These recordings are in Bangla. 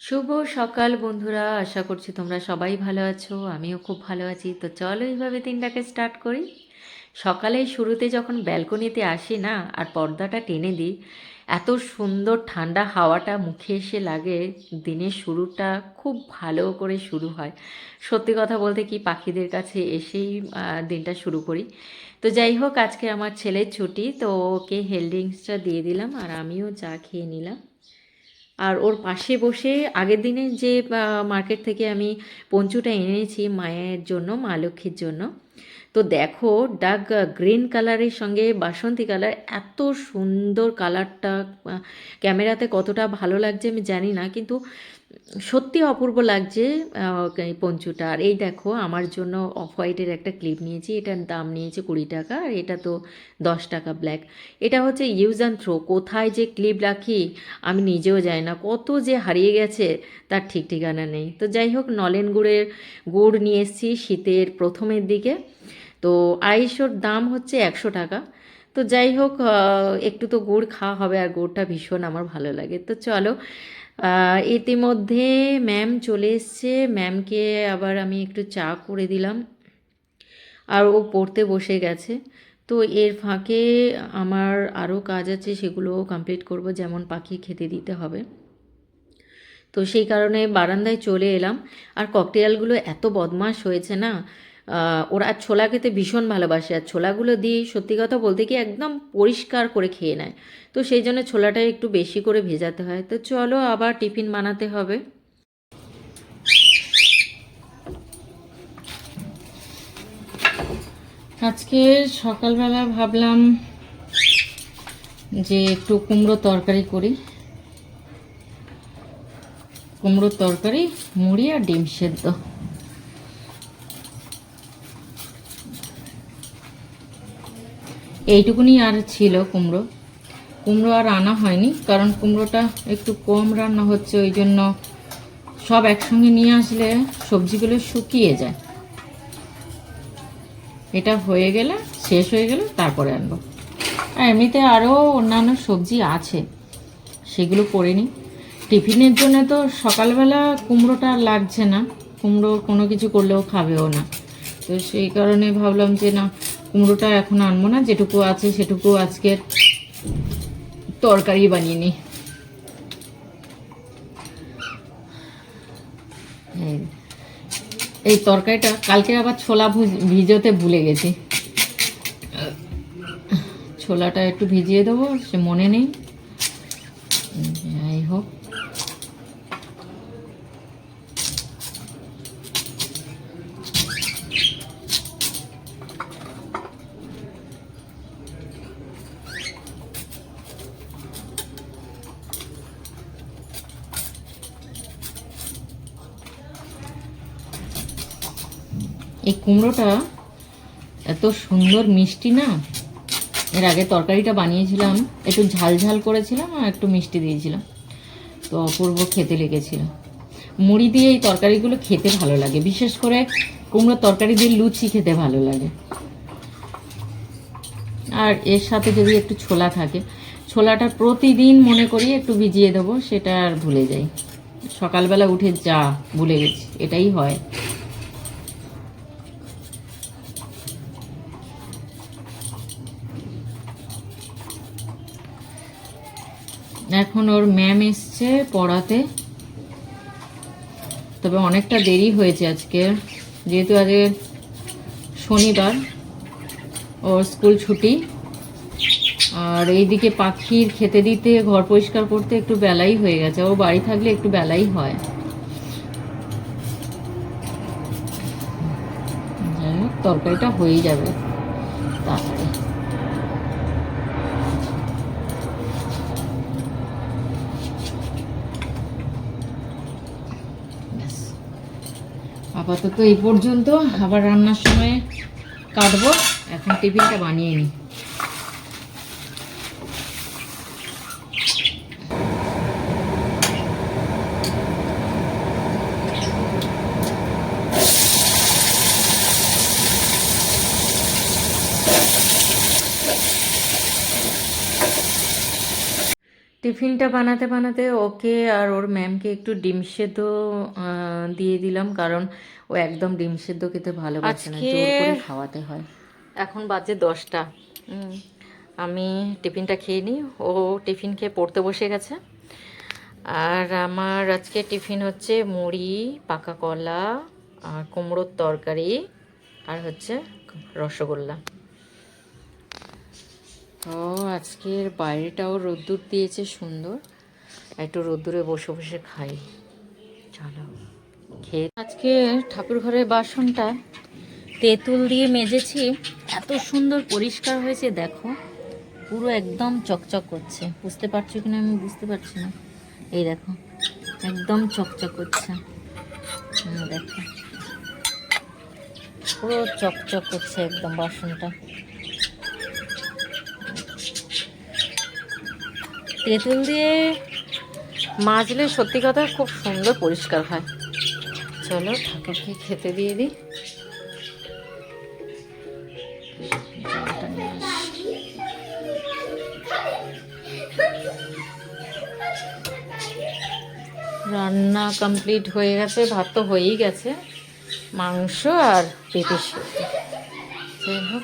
শুভ সকাল বন্ধুরা, আশা করছি তোমরা সবাই ভালো আছো। আমিও খুব ভালো আছি। তো চলো এইভাবে দিনটাকে স্টার্ট করি। সকালে শুরুতে যখন ব্যালকনিতে আসি না আর পর্দাটা টেনে দিই, এত সুন্দর ঠান্ডা হাওয়াটা মুখে এসে লাগে। দিনের শুরুটা খুব ভালো করে শুরু হয়। সত্যি কথা বলতে কি, পাখিদের কাছে এসেই দিনটা শুরু করি। তো যাই হোক, আজকে আমার ছেলের ছুটি, তো ওকে হেলথ ড্রিঙ্কসটা দিয়ে দিলাম আর আমিও চা খেয়ে নিলাম। আর ওর পাশে বসে আগের দিনে যে মার্কেট থেকে আমি পঞ্চুটা এনেছি মায়ের জন্য, মা লক্ষ্মীর জন্য। তো দেখো, ডার্ক গ্রিন কালারের সঙ্গে বাসন্তী কালার, এত সুন্দর কালারটা। ক্যামেরাতে কতটা ভালো লাগছে আমি জানি না, কিন্তু সত্যি অপূর্ব লাগছে এই পঞ্চুটা। আর এই দেখো, আমার জন্য অফ হোয়াইটের একটা ক্লিপ নিয়েছি, এটার দাম নিয়েছে 20 টাকা, আর এটা তো 10 টাকা ব্ল্যাক। এটা হচ্ছে ইউজ অ্যান্ড থ্রো, কোথায় যে ক্লিপ রাখি আমি নিজেও জানি না, কত যে হারিয়ে গেছে তার ঠিক ঠিকানা নেই। তো যাই হোক, নলেন গুড় নিয়ে এসেছি শীতের প্রথমের দিকে। তো আড়াইশোর দাম হচ্ছে 100 টাকা। তো যাই হোক, একটু তো গুড় খাওয়া হবে, আর গুড়টা ভীষণ আমার ভালো লাগে। তো চলো, ইতিমধ্যে ম্যাম চলে এসছে, ম্যামকে আবার আমি একটু চা করে দিলাম আর ও পড়তে বসে গেছে। তো এর ফাঁকে আমার আরও কাজ আছে, সেগুলো কমপ্লিট করব, যেমন পাখি খেতে দিতে হবে। তো সেই কারণে বারান্দায় চলে এলাম। আর ককটেলগুলো এত বদমাশ হয়েছে না, ওরা ছোলা খেতে ভীষণ ভালোবাসে, আর ছোলাগুলো দিয়ে সত্যি কথা বলতে কি একদম পরিষ্কার করে খেয়ে নেয়। তো সেই জন্য ছোলাটা একটু বেশি করে ভেজাতে হয়। তো চলো, আবার টিফিন বানাতে হবে। আজকে সকালবেলা ভাবলাম যে একটু কুমড়ো তরকারি করি। কুমড়োর তরকারি, মুড়ি আর ডিম সেদ্ধ। এইটুকুনি আর ছিল কুমড়ো। কুমড়ো আর আনা হয়নি, কারণ কুমড়োটা একটু কম রান্না হচ্ছে, ওই জন্য সব একসঙ্গে নিয়ে আসলে সবজিগুলো শুকিয়ে যায়। এটা হয়ে গেলে, শেষ হয়ে গেলে তারপরে আনবো। আর এমনিতে আরও অন্যান্য সবজি আছে, সেগুলো করে নিই। টিফিনের জন্য তো সকালবেলা কুমড়োটা আর লাগছে না, কুমড়ো কোনো কিছু করলেও খাবেও না। তো সেই কারণে ভাবলাম যে না, কুমড়োটা এখন আনবো না, যেটুকু আছে সেটুকু আজকের তরকারি বানিয়ে নিই। এই তরকারিটা কালকে আবার ছোলা ভিজোতে ভুলে গেছি। ছোলাটা একটু ভিজিয়ে দেবো, সে মনে নেই। যাই হোক, এই কুমড়োটা এত সুন্দর মিষ্টি না। এর আগে তরকারিটা বানিয়েছিলাম, একটু ঝাল ঝাল করেছিলাম আর একটু মিষ্টি দিয়েছিলাম, তো অপূর্ব খেতে লেগেছিল। মুড়ি দিয়ে এই তরকারিগুলো খেতে ভালো লাগে, বিশেষ করে কুমড়োর তরকারি দিয়ে লুচি খেতে ভালো লাগে। আর এর সাথে যদি একটু ছোলা থাকে, ছোলাটা প্রতিদিন মনে করি একটু ভিজিয়ে দেবো, সেটা আর ভুলে যাই। সকালবেলা উঠে যা ভুলে গেছি, এটাই হয়। এখন ওর ম্যাম এসছে পড়াতে, তবে অনেকটা দেরি হয়েছে আজকে, যেহেতু আজকে শনিবার, ওর স্কুল ছুটি। আর এইদিকে পাখির খেতে দিতে, ঘর পরিষ্কার করতে একটু বেলাই হয়ে গেছে। ও বাড়ি থাকলে একটু বেলাই হয়। যাই হোক, তরকারিটা হয়েই যাবে তাড়াতাড়ি। আপাতত এই পর্যন্ত, আবার রান্নার সময় কাটবো। এখন টিফিনটা বানিয়ে নিই। টিফিনটা বানাতে বানাতে ওকে আর ওর ম্যামকে একটু ডিম সেদ্ধ দিয়ে দিলাম, কারণ ও একদম ডিম সেদ্ধ খেতে ভালোবাসে না, জোর করে খাওয়াতে হয়। এখন বাজে 10টা। আমি টিফিনটা খেয়ে নিই, ও টিফিন খেয়ে পড়তে বসে গেছে। আর আমার আজকে টিফিন হচ্ছে মুড়ি, পাকা কলা, আর কুমড়োর তরকারি, আর হচ্ছে রসগোল্লা। তো আজকের বাইরেটাও রোদ্দুর দিয়েছে সুন্দর, একটু রোদ্দুরে বসে বসে খাই। চলো খেয়ে। আজকে ঠাকুর ঘরের বাসনটা তেঁতুল দিয়ে মেজেছি, এত সুন্দর পরিষ্কার হয়েছে দেখো, পুরো একদম চকচক করছে। বুঝতে পারছো কিনা আমি বুঝতে পারছি না, এই দেখো একদম চকচক করছে। দেখো পুরো চকচক করছে একদম বাসনটা। তেঁতুল দিয়ে মাজলে সত্যি কথা খুব সুন্দর পরিষ্কার হয়। চলো ঠাকুরকে খেতে দিয়ে দিই। রান্না কমপ্লিট হয়ে গেছে, ভাত তো হয়েই গেছে, মাংস আর পেঁপে সেদ্ধ। যাই হোক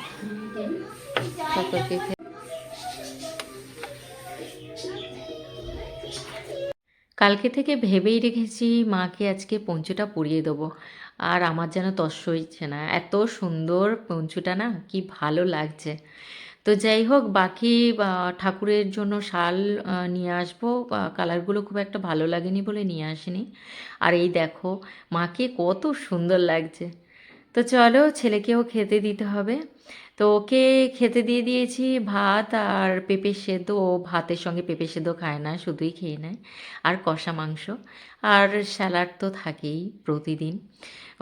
ঠাকুরকে কালকে থেকে ভেবেই রেখেছি মাকে আজকে পঞ্চুটা পরিয়ে দেবো, আর আমার যেন তস হচ্ছে না, এত সুন্দর পঞ্চুটা না, কি ভালো লাগছে। তো যাই হোক বাকি ঠাকুরের জন্য শাল নিয়ে আসবো, কালারগুলো খুব একটা ভালো লাগেনি বলে নিয়ে আসিনি। আর এই দেখো মাকে কত সুন্দর লাগছে। তো চলো ছেলেকেও খেতে দিতে হবে। তো ওকে খেতে দিয়ে দিয়েছি ভাত আর পেঁপে সেদ্ধ। ও ভাতের সঙ্গে পেঁপে সেদ্ধ খায় না, শুধুই খেয়ে নেয়, আর কষা মাংস আর স্যালাড তো থাকেই প্রতিদিন।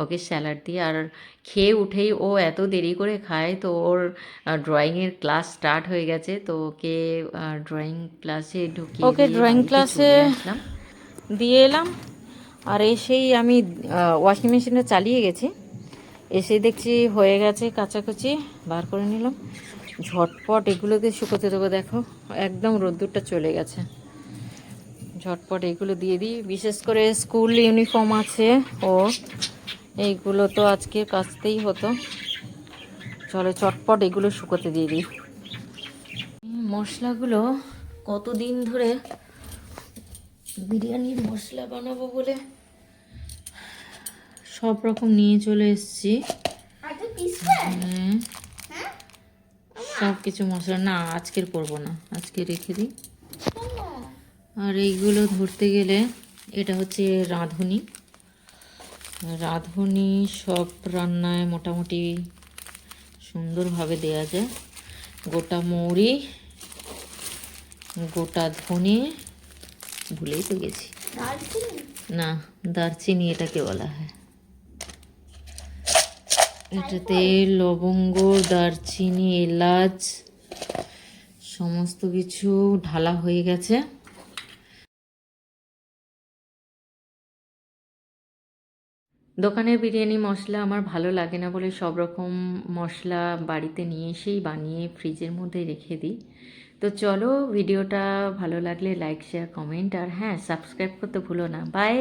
ওকে স্যালাড দিয়ে, আর খেয়ে উঠেই ও এত দেরি করে খায়, তো ওর ড্রয়িংয়ের ক্লাস স্টার্ট হয়ে গেছে, তো ওকে ড্রয়িং ক্লাসে ঢুকিয়ে ওকে ড্রয়িং ক্লাসে আসলাম, দিয়ে এলাম। আর এসেই আমি ওয়াশিং মেশিনটা চালিয়ে গেছি, এসে দেখছি হয়ে গেছে, কাচাকুচি বার করে নিলাম। ঝটপট এগুলোকে শুকোতে দেবো, দেখো একদম রোদ্দুরটা চলে গেছে। ঝটপট এগুলো দিয়ে দিই, বিশেষ করে স্কুল ইউনিফর্ম আছে ও, এইগুলো তো আজকে কাচতেই হতো। চলো চটপট এগুলো শুকোতে দিয়ে দিই। মশলাগুলো কতদিন ধরে বিরিয়ানির মশলা বানাবো বলে সব রকম নিয়ে চলে এসেছি। সব কিছু মশলা না, আজকের করবো না, আজকে রেখে দিই। আর এইগুলো ধরতে গেলে এটা হচ্ছে রাঁধুনি। রাঁধুনি সব রান্নায় মোটামুটি সুন্দরভাবে দেয়া যায়। গোটা মৌরি, গোটা ধনে, ভুলেই তো গেছি, না দারচিনি এটাকে বলা হয়। এটাতে লবঙ্গ, দারচিনি, এলাচ সমস্ত কিছু ঢালা হয়ে গেছে। দোকানের বিরিয়ানি মশলা আমার ভালো লাগে না বলে সব রকম মশলা বাড়িতে নিয়ে এসেই বানিয়ে ফ্রিজের মধ্যে রেখে দিই। তো চলো ভিডিওটা ভালো লাগলে লাইক, শেয়ার, কমেন্ট, আর হ্যাঁ সাবস্ক্রাইব করতে ভুলো না। বাই।